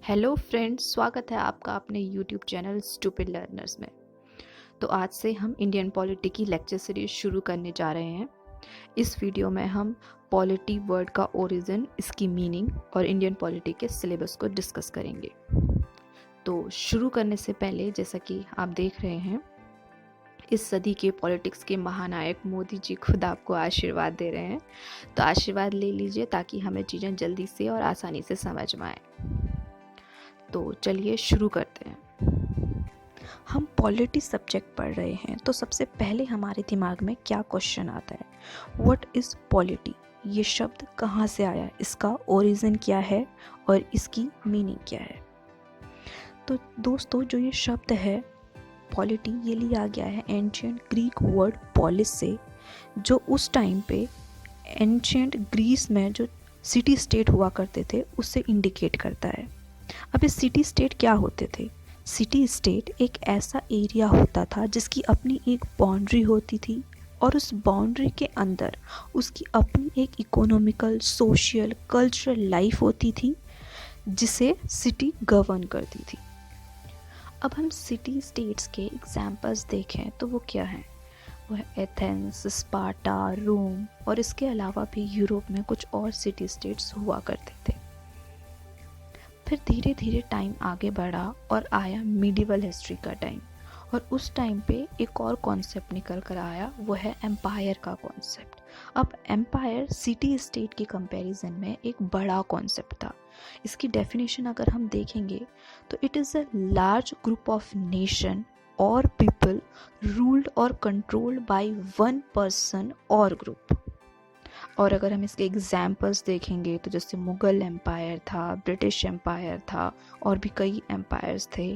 Hello friends, स्वागत है आपका अपने यूट्यूब चैनल स्टूपिड लर्नर्स में। तो आज से हम इंडियन पॉलिटी की लेक्चर सीरीज शुरू करने जा रहे हैं। इस वीडियो में हम पॉलिटी वर्ड का ओरिजिन, इसकी मीनिंग और इंडियन पॉलिटी के सिलेबस को डिस्कस करेंगे। तो शुरू करने से पहले, जैसा कि आप देख रहे हैं, इस सदी के पॉलिटिक्स के महानायक मोदी जी खुद आपको आशीर्वाद दे रहे हैं। तो आशीर्वाद ले लीजिए ताकि हमें चीज़ें जल्दी से और आसानी से समझ में आए। तो चलिए शुरू करते हैं। हम पॉलिटी सब्जेक्ट पढ़ रहे हैं तो सबसे पहले हमारे दिमाग में क्या क्वेश्चन आता है, व्हाट इज़ पॉलिटी। ये शब्द कहाँ से आया, इसका ओरिजिन क्या है और इसकी मीनिंग क्या है। तो दोस्तों, जो ये शब्द है पॉलिटी, ये लिया गया है एंशिएंट ग्रीक वर्ड पॉलिस से, जो उस टाइम पे एंशिएंट ग्रीस में जो सिटी स्टेट हुआ करते थे उससे इंडिकेट करता है। अब ये सिटी स्टेट क्या होते थे? सिटी स्टेट एक ऐसा एरिया होता था जिसकी अपनी एक बाउंड्री होती थी और उस बाउंड्री के अंदर उसकी अपनी एक इकोनॉमिकल, सोशल, कल्चरल लाइफ होती थी जिसे सिटी गवर्न करती थी। अब हम सिटी स्टेट्स के एग्जाम्पल्स देखें तो वो क्या हैं? वो है एथेंस, स्पार्टा, रोम और इसके अलावा भी यूरोप में कुछ और सिटी स्टेट्स हुआ करते थे। फिर धीरे धीरे टाइम आगे बढ़ा और आया मिडिवल हिस्ट्री का टाइम, और उस टाइम पे एक और कॉन्सेप्ट निकल कर आया, वो है एम्पायर का कॉन्सेप्ट। अब एम्पायर सिटी स्टेट की कंपैरिजन में एक बड़ा कॉन्सेप्ट था। इसकी डेफिनेशन अगर हम देखेंगे तो it is a large group of nation और पीपल रूल्ड और कंट्रोल्ड बाय वन पर्सन और ग्रुप। और अगर हम इसके एग्जाम्पल्स देखेंगे तो जैसे मुगल एम्पायर था, ब्रिटिश एम्पायर था और भी कई एम्पायर्स थे।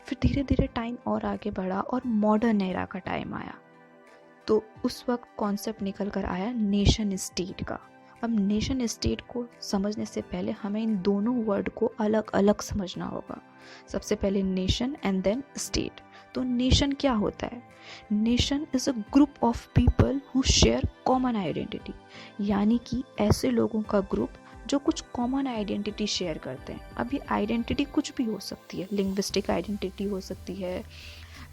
फिर धीरे धीरे टाइम और आगे बढ़ा और मॉडर्न एरा का टाइम आया, तो उस वक्त कॉन्सेप्ट निकल कर आया नेशन स्टेट का। अब नेशन स्टेट को समझने से पहले हमें इन दोनों वर्ड को अलग अलग समझना होगा। सबसे पहले नेशन एंड देन स्टेट। तो नेशन क्या होता है? Nation is a group of people who share common identity, यानी कि ऐसे लोगों का ग्रुप जो कुछ कॉमन आइडेंटिटी शेयर करते हैं। अब ये आइडेंटिटी कुछ भी हो सकती है, लिंग्विस्टिक आइडेंटिटी हो सकती है,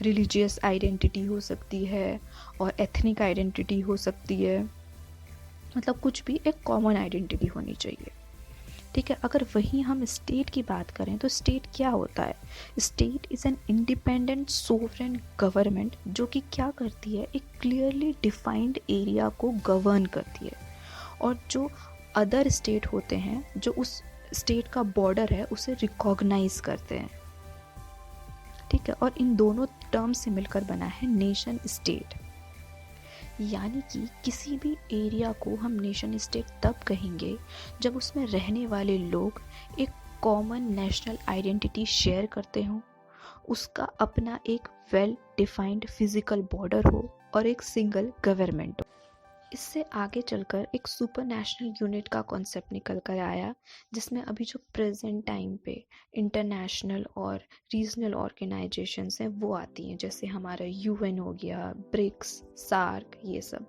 रिलीजियस आइडेंटिटी हो सकती है और एथनिक आइडेंटिटी हो सकती है। मतलब कुछ भी एक कॉमन आइडेंटिटी होनी चाहिए, ठीक है। अगर वहीं हम स्टेट की बात करें तो स्टेट क्या होता है? State is an independent sovereign government जो कि क्या करती है, एक क्लियरली डिफाइंड एरिया को गवर्न करती है, और जो अदर स्टेट होते हैं जो उस स्टेट का बॉर्डर है उसे रिकॉग्नाइज करते हैं, ठीक है। और इन दोनों टर्म से मिलकर बना है नेशन स्टेट। यानी कि किसी भी एरिया को हम नेशन स्टेट तब कहेंगे जब उसमें रहने वाले लोग एक कॉमन नेशनल आइडेंटिटी शेयर करते हों, उसका अपना एक वेल डिफाइंड फिजिकल बॉर्डर हो और एक सिंगल गवर्नमेंट हो। इससे आगे चलकर एक सुपर नेशनल यूनिट का कॉन्सेप्ट निकल कर आया, जिसमें अभी जो प्रेजेंट टाइम पे इंटरनेशनल और रीजनल ऑर्गेनाइजेशंस हैं वो आती हैं, जैसे हमारा यूएन हो गया, ब्रिक्स, सार्क, ये सब।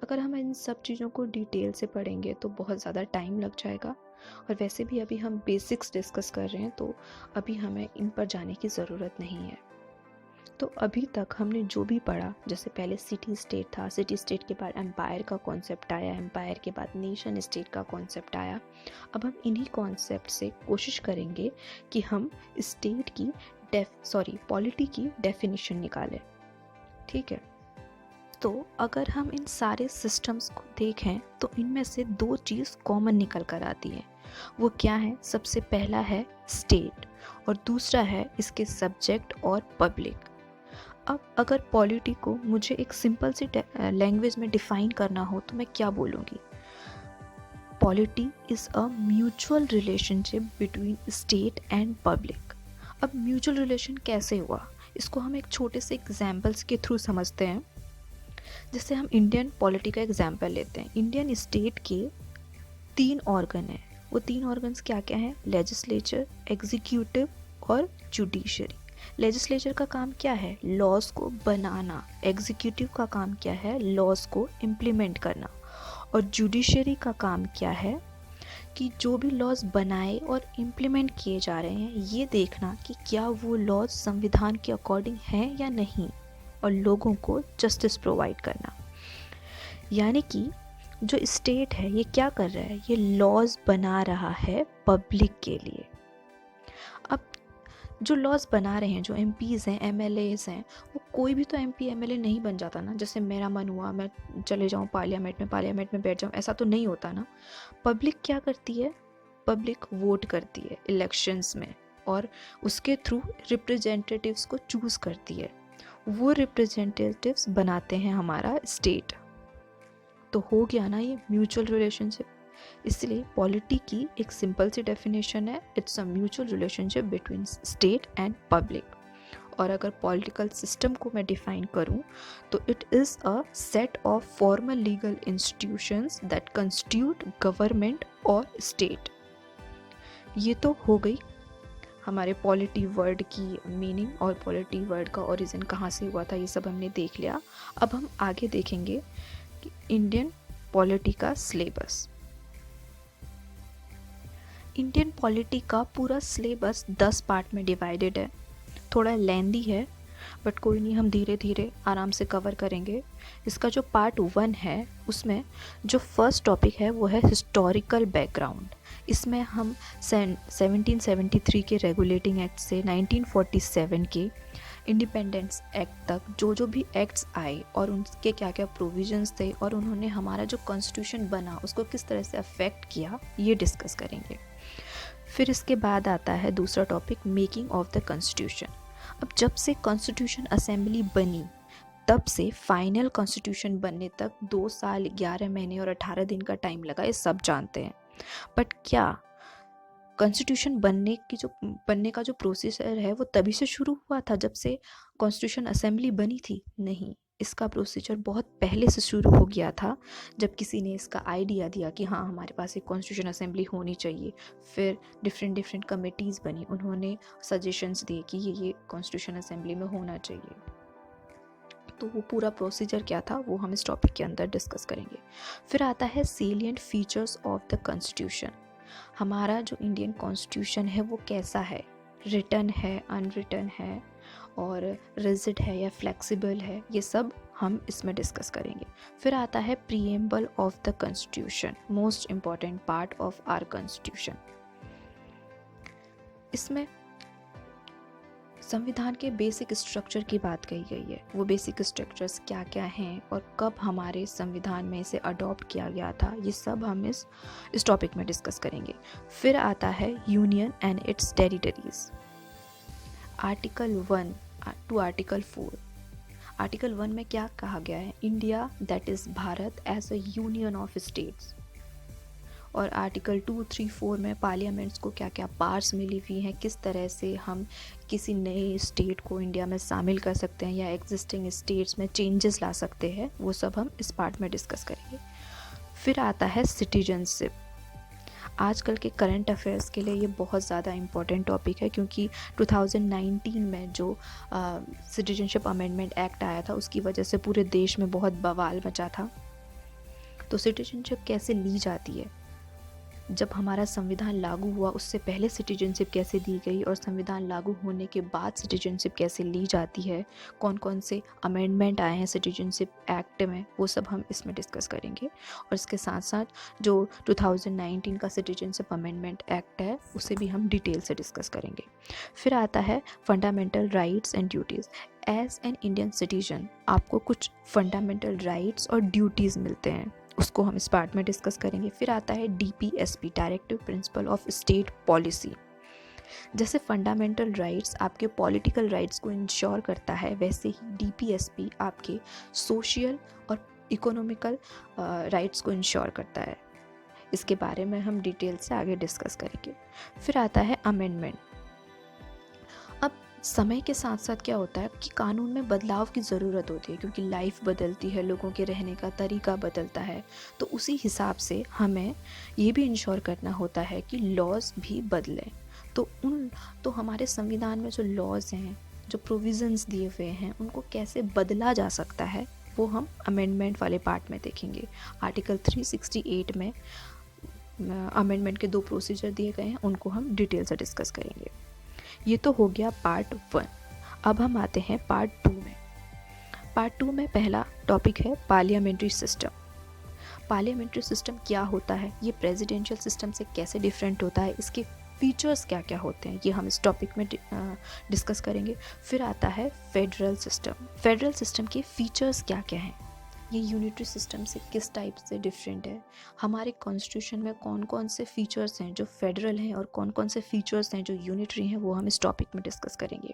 अगर हम इन सब चीज़ों को डिटेल से पढ़ेंगे तो बहुत ज़्यादा टाइम लग जाएगा, और वैसे भी अभी हम बेसिक्स डिस्कस कर रहे हैं तो अभी हमें इन पर जाने की ज़रूरत नहीं है। तो अभी तक हमने जो भी पढ़ा, जैसे पहले सिटी स्टेट था, सिटी स्टेट के बाद एम्पायर का कॉन्सेप्ट आया, एम्पायर के बाद नेशन स्टेट का कॉन्सेप्ट आया। अब हम इन्हीं कॉन्सेप्ट से कोशिश करेंगे कि हम स्टेट की पॉलिटी की डेफिनेशन निकालें, ठीक है। तो अगर हम इन सारे सिस्टम्स को देखें तो इनमें से दो चीज़ कॉमन निकल कर आती है। वो क्या है? सबसे पहला है स्टेट और दूसरा है इसके सब्जेक्ट और पब्लिक। अब अगर पॉलिटी को मुझे एक सिंपल सी लैंग्वेज में डिफाइन करना हो तो मैं क्या बोलूँगी? Polity is a mutual relationship between state and public. अब म्यूचुअल रिलेशन कैसे हुआ, इसको हम एक छोटे से एग्जाम्पल्स के थ्रू समझते हैं। जैसे हम इंडियन पॉलिटी का एग्जाम्पल लेते हैं। इंडियन स्टेट के 3 ऑर्गन हैं। वो 3 ऑर्गन्स क्या क्या हैं? लेजिस्लेचर, एग्जीक्यूटिव और जुडिशरी। लेजिस्लेचर का काम क्या है? लॉज को बनाना। एग्जीक्यूटिव का काम क्या है? लॉज को इम्प्लीमेंट करना। और जुडिशरी का काम क्या है? कि जो भी लॉज बनाए और इम्प्लीमेंट किए जा रहे हैं, ये देखना कि क्या वो लॉज संविधान के अकॉर्डिंग हैं या नहीं, और लोगों को जस्टिस प्रोवाइड करना। यानी कि जो स्टेट है ये क्या कर रहा है, ये लॉज बना रहा है पब्लिक के लिए। अब जो लॉज बना रहे हैं, जो एमपीज़ हैं, एमएलएज हैं, वो कोई भी तो एमपी एमएलए नहीं बन जाता ना। जैसे मेरा मन हुआ मैं चले जाऊँ पार्लियामेंट में बैठ जाऊँ, ऐसा तो नहीं होता ना। पब्लिक क्या करती है, पब्लिक वोट करती है इलेक्शंस में, और उसके थ्रू रिप्रेजेंटेटिव्स को चूज़ करती है। वो रिप्रेजेंटेटिव्स बनाते हैं हमारा स्टेट। तो हो गया ना ये म्यूचुअल रिलेशनशिप। इसलिए पॉलिटी की एक सिंपल सी डेफिनेशन है, it's a mutual relationship between state and public. और अगर पॉलिटिकल सिस्टम को मैं डिफाइन करूं तो it is a set of formal legal institutions that constitute government और स्टेट। ये तो हो गई हमारे पॉलिटी वर्ड की मीनिंग और पॉलिटी वर्ड का ओरिजिन कहाँ से हुआ था, ये सब हमने देख लिया। अब हम आगे देखेंगे कि इंडियन पॉलिटी का सिलेबस। इंडियन पॉलिटी का पूरा सिलेबस 10 पार्ट में डिवाइडेड है। थोड़ा लेंदी है बट कोई नहीं, हम धीरे धीरे आराम से कवर करेंगे। इसका जो पार्ट 1 है उसमें जो फर्स्ट टॉपिक है वो है हिस्टोरिकल बैकग्राउंड। इसमें हम 1773 के रेगुलेटिंग एक्ट से 1947 के इंडिपेंडेंस एक्ट तक जो भी एक्ट्स आए और उनके क्या क्या प्रोविजंस थे और उन्होंने हमारा जो कॉन्स्टिट्यूशन बना उसको किस तरह से अफेक्ट किया, ये डिस्कस करेंगे। फिर इसके बाद आता है दूसरा topic, making of the constitution. अब जब से कॉन्स्टिट्यूशन असेंबली बनी तब से फाइनल कॉन्स्टिट्यूशन बनने तक 2 साल 11 महीने और 18 दिन का टाइम लगा, ये सब जानते हैं। बट क्या कॉन्स्टिट्यूशन बनने का जो प्रोसीजर है वो तभी से शुरू हुआ था जब से कॉन्स्टिट्यूशन असेंबली बनी थी? नहीं, इसका प्रोसीजर बहुत पहले से शुरू हो गया था, जब किसी ने इसका आइडिया दिया कि हाँ हमारे पास एक कॉन्स्टिट्यूशन असेंबली होनी चाहिए। फिर डिफरेंट कमेटीज़ बनी, उन्होंने सजेशंस दिए कि ये कॉन्स्टिट्यूशन असेंबली में होना चाहिए। तो वो पूरा प्रोसीजर क्या था वो हम इस टॉपिक के अंदर डिस्कस करेंगे। फिर आता है salient features of the constitution. हमारा जो इंडियन कॉन्स्टिट्यूशन है वो कैसा है, रिटन है, अनरिटन है, और रिजिड है या फ्लेक्सिबल है, ये सब हम इसमें डिस्कस करेंगे। फिर आता है preamble of the constitution, most important part of our constitution. इसमें संविधान के बेसिक स्ट्रक्चर की बात कही गई है। वो बेसिक स्ट्रक्चर्स क्या क्या हैं और कब हमारे संविधान में इसे अडॉप्ट किया गया था, ये सब हम इस टॉपिक में डिस्कस करेंगे। फिर आता है union and its territories, article 1 to article 4। Article 1 में क्या कहा गया है, India that is Bharat as a union of states. और आर्टिकल 2, 3, 4 में पार्लियामेंट्स को क्या क्या पावर्स मिली हुई हैं, किस तरह से हम किसी नए स्टेट को इंडिया में शामिल कर सकते हैं या एग्जिस्टिंग स्टेट्स में चेंजेस ला सकते हैं, वो सब हम इस पार्ट में डिस्कस करेंगे। फिर आता है सिटीजनशिप। आजकल के करंट अफेयर्स के लिए ये बहुत ज़्यादा इम्पॉर्टेंट टॉपिक है, क्योंकि 2019 में जो सिटीजनशिप अमेंडमेंट एक्ट आया था उसकी वजह से पूरे देश में बहुत बवाल मचा था। तो सिटीजनशिप कैसे ली जाती है, जब हमारा संविधान लागू हुआ उससे पहले सिटीजनशिप कैसे दी गई और संविधान लागू होने के बाद सिटीजनशिप कैसे ली जाती है, कौन कौन से अमेंडमेंट आए हैं सिटीजनशिप एक्ट में, वो सब हम इसमें डिस्कस करेंगे। और इसके साथ साथ जो 2019 का सिटीजनशिप अमेंडमेंट एक्ट है उसे भी हम डिटेल से डिस्कस करेंगे। फिर आता है fundamental rights and duties. As an Indian citizen आपको कुछ फंडामेंटल राइट्स और ड्यूटीज़ मिलते हैं, उसको हम इस पार्ट में डिस्कस करेंगे। फिर आता है DPSP, directive principle of state policy. जैसे फंडामेंटल राइट्स आपके पॉलिटिकल राइट्स को इंश्योर करता है, वैसे ही डीपीएसपी आपके सोशल और इकोनॉमिकल राइट्स को इंश्योर करता है। इसके बारे में हम डिटेल से आगे डिस्कस करेंगे। फिर आता है अमेंडमेंट। अब समय के साथ साथ क्या होता है कि कानून में बदलाव की ज़रूरत होती है, क्योंकि लाइफ बदलती है, लोगों के रहने का तरीका बदलता है, तो उसी हिसाब से हमें ये भी इंश्योर करना होता है कि लॉज भी बदलें। तो हमारे संविधान में जो लॉज हैं, जो प्रोविज़न्स दिए हुए हैं, उनको कैसे बदला जा सकता है वो हम अमेंडमेंट वाले पार्ट में देखेंगे। आर्टिकल 368 में अमेंडमेंट के 2 प्रोसीजर दिए गए हैं, उनको हम डिटेल से डिस्कस करेंगे। ये तो हो गया पार्ट 1। अब हम आते हैं पार्ट 2 में। पार्ट 2 में पहला टॉपिक है पार्लियामेंट्री सिस्टम। पार्लियामेंट्री सिस्टम क्या होता है, ये प्रेसिडेंशियल सिस्टम से कैसे डिफरेंट होता है, इसके फीचर्स क्या क्या होते हैं, ये हम इस टॉपिक में डिस्कस करेंगे। फिर आता है फेडरल सिस्टम। फेडरल सिस्टम के फीचर्स क्या क्या हैं, ये यूनिटरी सिस्टम से किस टाइप से डिफरेंट है, हमारे कॉन्स्टिट्यूशन में कौन कौन से फीचर्स हैं जो फेडरल हैं और कौन कौन से फीचर्स हैं जो यूनिटरी हैं, वो हम इस टॉपिक में डिस्कस करेंगे।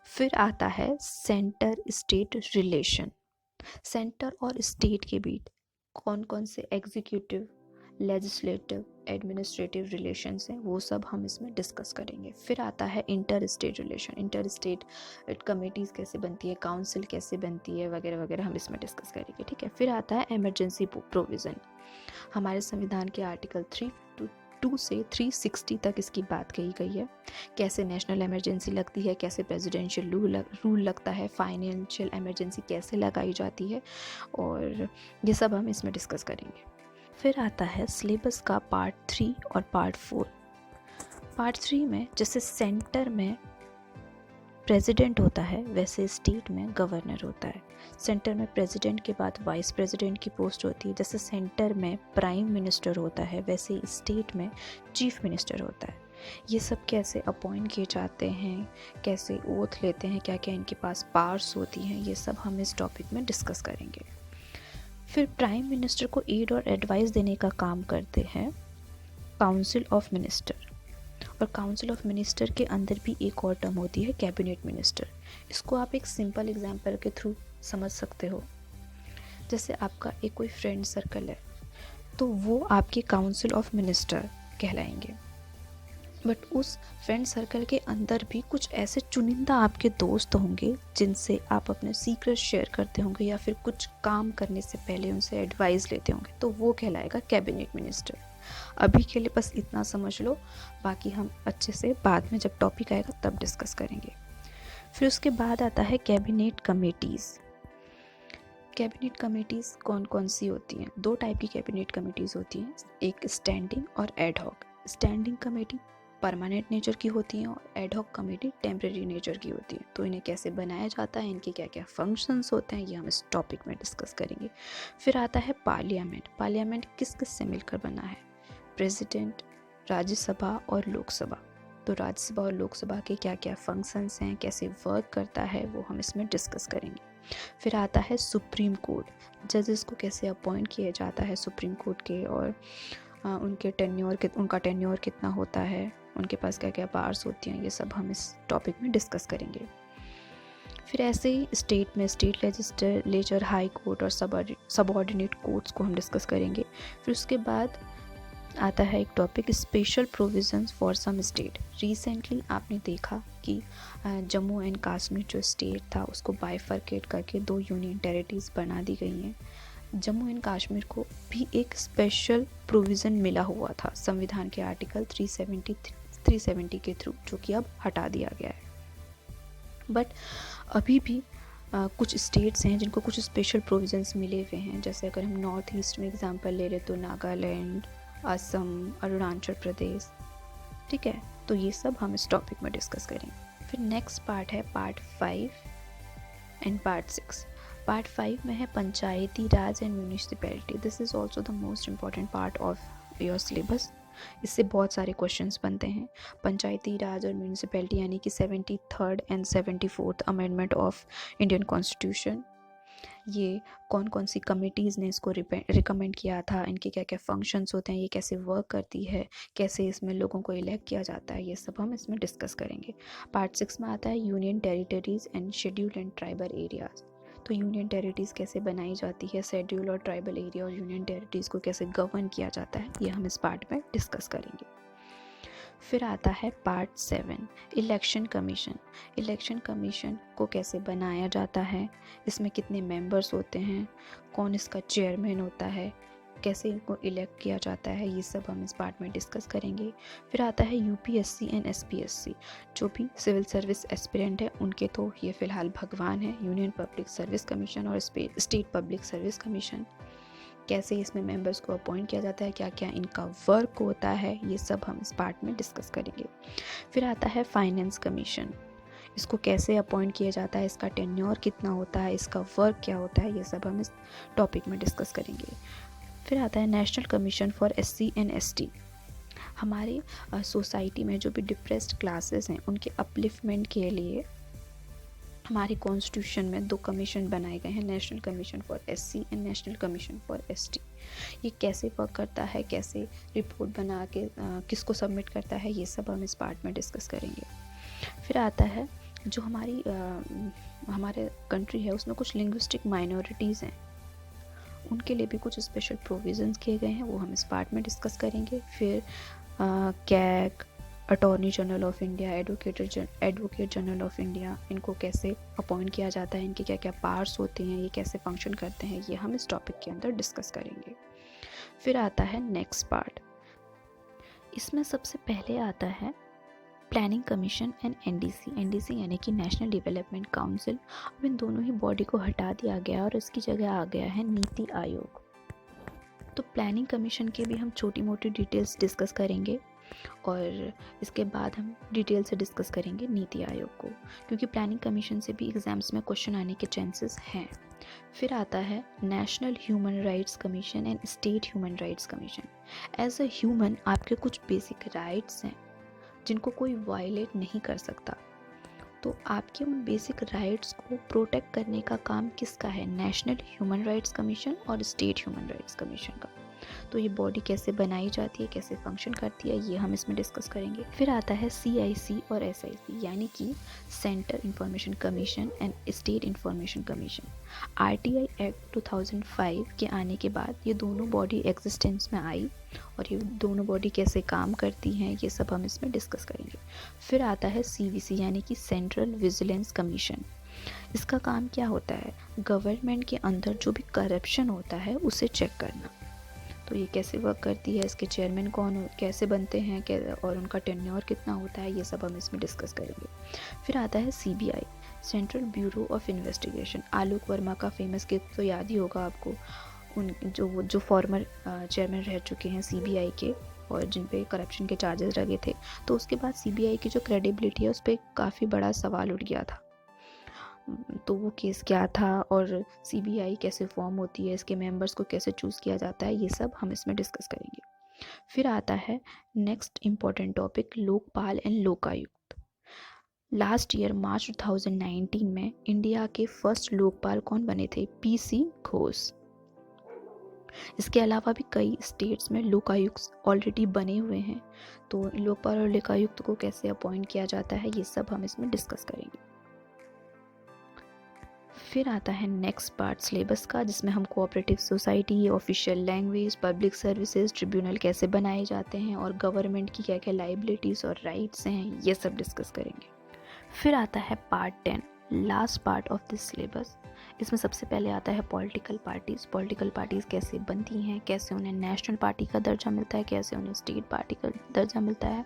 फिर आता है सेंटर स्टेट रिलेशन। सेंटर और स्टेट के बीच कौन कौन से एग्जीक्यूटिव, लेजिस्लेटिव, एडमिनिस्ट्रेटिव रिलेशंस हैं, वो सब हम इसमें डिस्कस करेंगे। फिर आता है inter state relation. Inter state committees कैसे बनती है, काउंसिल कैसे बनती है, वगैरह वगैरह हम इसमें डिस्कस करेंगे। ठीक है। फिर आता है इमरजेंसी प्रोविज़न। हमारे संविधान के आर्टिकल 3 से 360 तक इसकी बात कही गई है, कैसे नेशनल इमरजेंसी लगती है, कैसे प्रेसिडेंशियल रूल लगता है, फाइनेंशियल इमरजेंसी कैसे लगाई जाती है, और ये सब हम इसमें डिस्कस करेंगे। फिर आता है सिलेबस का पार्ट 3 और पार्ट 4। पार्ट 3 में जैसे सेंटर में प्रेसिडेंट होता है, वैसे स्टेट में गवर्नर होता है। सेंटर में प्रेसिडेंट के बाद वाइस प्रेसिडेंट की पोस्ट होती है। जैसे सेंटर में प्राइम मिनिस्टर होता है, वैसे स्टेट में चीफ मिनिस्टर होता है। ये सब कैसे अपॉइंट किए जाते हैं, कैसे ओथ लेते हैं, क्या क्या इनके पास पावर्स होती हैं, ये सब हम इस टॉपिक में डिस्कस करेंगे। फिर प्राइम मिनिस्टर को एड और एडवाइस देने का काम करते हैं काउंसिल ऑफ मिनिस्टर, और काउंसिल ऑफ मिनिस्टर के अंदर भी एक और टर्म होती है कैबिनेट मिनिस्टर। इसको आप एक सिंपल एग्जांपल के थ्रू समझ सकते हो। जैसे आपका एक कोई फ्रेंड सर्कल है, तो वो आपके काउंसिल ऑफ मिनिस्टर कहलाएंगे। बट उस फ्रेंड सर्कल के अंदर भी कुछ ऐसे चुनिंदा आपके दोस्त होंगे जिनसे आप अपने सीक्रेट शेयर करते होंगे, या फिर कुछ काम करने से पहले उनसे एडवाइस लेते होंगे, तो वो कहलाएगा कैबिनेट मिनिस्टर। अभी के लिए बस इतना समझ लो, बाकी हम अच्छे से बाद में जब टॉपिक आएगा तब डिस्कस करेंगे। फिर उसके बाद आता है कैबिनेट कमेटीज़। कैबिनेट कमेटीज़ कौन कौन सी होती हैं? 2 टाइप की कैबिनेट कमेटीज़ होती हैं, एक स्टैंडिंग और ad hoc. Standing committee permanent nature की होती हैं और ad hoc committee temporary nature की होती है। तो इन्हें कैसे बनाया जाता है, इनके क्या क्या फंक्शंस होते हैं, ये हम इस टॉपिक में डिस्कस करेंगे। फिर आता है पार्लियामेंट। पार्लियामेंट किस किस से मिलकर बना है? प्रेसिडेंट, राज्यसभा और लोकसभा। तो राज्यसभा और लोकसभा के क्या क्या फंक्शंस हैं, कैसे वर्क करता है, वो हम इसमें डिस्कस करेंगे। फिर आता है सुप्रीम कोर्ट। जजेस को कैसे अपॉइंट किया जाता है सुप्रीम कोर्ट के, और उनका टेन्योर कितना होता है, उनके पास क्या क्या पावर्स होती हैं, ये सब हम इस टॉपिक में डिस्कस करेंगे। फिर ऐसे ही स्टेट में स्टेट लेजिस्लेचर, हाई कोर्ट और सबऑर्डिनेट कोर्ट्स को हम डिस्कस करेंगे। फिर उसके बाद आता है एक topic special provisions for some state. Recently आपने देखा कि जम्मू एंड कश्मीर जो स्टेट था उसको बाइफरकेट करके 2 यूनियन टेरिटरीज बना दी गई हैं। जम्मू एंड कश्मीर को भी एक स्पेशल प्रोविज़न मिला हुआ था संविधान के आर्टिकल 370 के थ्रू, जो कि अब हटा दिया गया है। बट अभी भी कुछ स्टेट्स हैं जिनको कुछ स्पेशल प्रोविजंस मिले हुए हैं। जैसे अगर हम नॉर्थ ईस्ट में एग्जांपल ले रहे तो नागालैंड, असम, अरुणाचल प्रदेश। ठीक है, तो ये सब हम इस टॉपिक में डिस्कस करेंगे। फिर नेक्स्ट पार्ट है पार्ट 5 एंड पार्ट 6। पार्ट 5 में है Panchayati Raj and municipality. This is also the most important part of your syllabus. इससे बहुत सारे क्वेश्चंस बनते हैं। पंचायती राज और म्यूनिसिपैलिटी यानी कि 73rd and 74th amendment of Indian constitution, ये कौन कौन सी कमिटीज़ ने इसको रिकमेंड किया था, इनके क्या क्या फंक्शंस होते हैं, ये कैसे वर्क करती है, कैसे इसमें लोगों को इलेक्ट किया जाता है, ये सब हम इसमें डिस्कस करेंगे। पार्ट 6 में आता है union territories and schedule and tribal areas. तो यूनियन टेरिटरीज़ कैसे बनाई जाती है, शेड्यूल और ट्राइबल एरिया और यूनियन टेरिटरीज़ को कैसे गवर्न किया जाता है, ये हम इस पार्ट में डिस्कस करेंगे। फिर आता है part 7 election commission. Election commission को कैसे बनाया जाता है, इसमें कितने मेंबर्स होते हैं, कौन इसका चेयरमैन होता है, कैसे इनको इलेक्ट किया जाता है, ये सब हम इस पार्ट में डिस्कस करेंगे। फिर आता है यूपीएससी एंड एसपीएससी। जो भी सिविल सर्विस एस्पिरेंट है उनके तो ये फ़िलहाल भगवान है, यूनियन पब्लिक सर्विस कमीशन और स्टेट पब्लिक सर्विस कमीशन। कैसे इसमें मेंबर्स को अपॉइंट किया जाता है, क्या क्या इनका वर्क होता है, ये सब हम इस पार्ट में डिस्कस करेंगे। फिर आता है फाइनेंस कमीशन, इसको कैसे अपॉइंट किया जाता है, इसका टेन्योर कितना होता है, इसका वर्क क्या होता है, ये सब हम इस टॉपिक में डिस्कस करेंगे। फिर आता है national commission for SC and ST। हमारी सोसाइटी में जो भी डिप्रेस्ड क्लासेस हैं उनके अपलिफ्टमेंट के लिए हमारे कॉन्स्टिट्यूशन में 2 कमीशन बनाए गए हैं, national commission for SC and national commission for ST। ये कैसे वर्क करता है, कैसे रिपोर्ट बना के किसको सबमिट करता है, ये सब हम इस पार्ट में डिस्कस करेंगे। फिर आता है जो हमारे कंट्री है उसमें कुछ लिंग्विस्टिक माइनॉरिटीज़ हैं, उनके लिए भी कुछ स्पेशल प्रोविजंस किए गए हैं, वो हम इस पार्ट में डिस्कस करेंगे। फिर CAG, attorney general of India, advocate general of India, इनको कैसे अपॉइंट किया जाता है, इनके क्या क्या पार्ट्स होते हैं, ये कैसे फंक्शन करते हैं, ये हम इस टॉपिक के अंदर डिस्कस करेंगे। फिर आता है नेक्स्ट पार्ट, इसमें सबसे पहले आता है प्लानिंग कमीशन एंड NDC यानी कि नेशनल डेवलपमेंट काउंसिल। अब इन दोनों ही बॉडी को हटा दिया गया और इसकी जगह आ गया है नीति आयोग। तो प्लानिंग कमीशन के भी हम छोटी मोटी डिटेल्स डिस्कस करेंगे और इसके बाद हम डिटेल से डिस्कस करेंगे नीति आयोग को, क्योंकि प्लानिंग कमीशन से भी एग्जाम्स में क्वेश्चन आने के चांसेस हैं। फिर आता है national human rights commission and state human rights commission. As a human आपके कुछ बेसिक राइट्स हैं जिनको कोई वायलेट नहीं कर सकता, तो आपके उन बेसिक राइट्स को प्रोटेक्ट करने का काम किसका है, नेशनल ह्यूमन राइट्स कमीशन और स्टेट ह्यूमन राइट्स कमीशन का। तो ये बॉडी कैसे बनाई जाती है, कैसे फंक्शन करती है, ये हम इसमें डिस्कस करेंगे। फिर आता है CIC और SIC यानी कि centre information commission and state information commission. RTI act 2005 के आने के बाद ये दोनों बॉडी एग्जिस्टेंस में आई और ये दोनों बॉडी कैसे काम करती हैं, ये सब हम इसमें डिस्कस करेंगे। फिर आता है CVC यानी कि सेंट्रल विजिलेंस कमीशन। इसका काम क्या होता है, गवर्नमेंट के अंदर जो भी करप्शन होता है उसे चेक करना। तो ये कैसे वर्क करती है, इसके चेयरमैन कौन कैसे बनते हैं और उनका टेन्योर कितना होता है, ये सब हम इसमें डिस्कस करेंगे। फिर आता है CBI, central bureau of investigation. Alok Verma का फेमस केस तो याद ही होगा आपको, उन जो फॉर्मर चेयरमैन रह चुके हैं CBI के और जिन पे करप्शन के चार्जेस लगे थे। तो उसके बाद CBI की जो क्रेडिबिलिटी है उस पर काफ़ी बड़ा सवाल उठ गया था। तो वो केस क्या था और CBI कैसे फॉर्म होती है, इसके मेंबर्स को कैसे चूज़ किया जाता है, ये सब हम इसमें डिस्कस करेंगे। फिर आता है next important topic, Lokpal and Lokayukta. Last year March 2019 में इंडिया के फर्स्ट लोकपाल कौन बने थे, PC घोष। इसके अलावा भी कई स्टेट्स में लोकायुक्त ऑलरेडी बने हुए हैं, तो लोकपाल और लोकायुक्त को कैसे अपॉइंट किया जाता है, ये सब हम इसमें डिस्कस करेंगे। फिर आता है नेक्स्ट पार्ट सिलेबस का, जिसमें हम cooperative society, official language, public services, tribunal कैसे बनाए जाते हैं और गवर्नमेंट की क्या क्या लाइबिलिटीज़ और राइट्स हैं, ये सब डिस्कस करेंगे। फिर आता है part 10, last part of this syllabus. इसमें सबसे पहले आता है पॉलिटिकल पार्टीज़। पॉलिटिकल पार्टीज़ कैसे बनती हैं, कैसे उन्हें नेशनल पार्टी का दर्जा मिलता है, कैसे उन्हें स्टेट पार्टी का दर्जा मिलता है,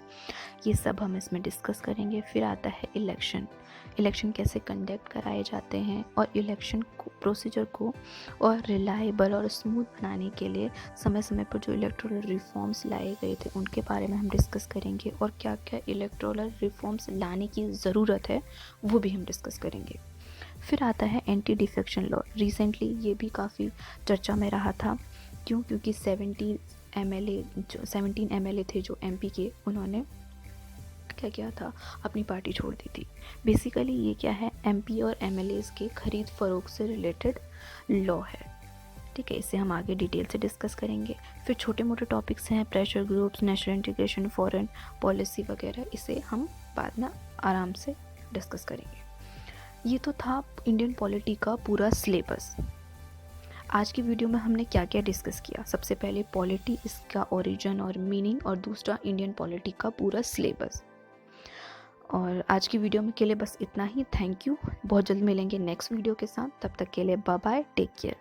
ये सब हम इसमें डिस्कस करेंगे। फिर आता है इलेक्शन कैसे कंडक्ट कराए जाते हैं और इलेक्शन प्रोसीजर को और रिलायबल और स्मूथ बनाने के लिए समय समय पर जो इलेक्टोरल रिफॉर्म्स लाए गए थे उनके बारे में हम डिस्कस करेंगे और क्या क्या इलेक्टोरल रिफॉर्म्स लाने की ज़रूरत है वो भी हम डिस्कस करेंगे। फिर आता है एंटी डिफेक्शन लॉ। रिसेंटली ये भी काफ़ी चर्चा में रहा था, क्योंकि 17 MLA थे जो MP के, उन्होंने क्या किया था, अपनी पार्टी छोड़ दी थी। बेसिकली ये क्या है, MP और MLAs के खरीद फरोख्त से रिलेटेड लॉ है, ठीक है। इसे हम आगे डिटेल से डिस्कस करेंगे। फिर छोटे मोटे टॉपिक्स हैं, pressure groups, national integration, foreign policy वगैरह, इसे हम बाद में आराम से डिस्कस करेंगे। ये तो था इंडियन पॉलिटी का पूरा सिलेबस। आज की वीडियो में हमने क्या क्या डिस्कस किया, सबसे पहले पॉलिटी, इसका ओरिजिन और मीनिंग, और दूसरा इंडियन पॉलिटी का पूरा सिलेबस। और आज की वीडियो में के लिए बस इतना ही। थैंक यू, बहुत जल्द मिलेंगे नेक्स्ट वीडियो के साथ, तब तक के लिए बाय बाय, टेक केयर।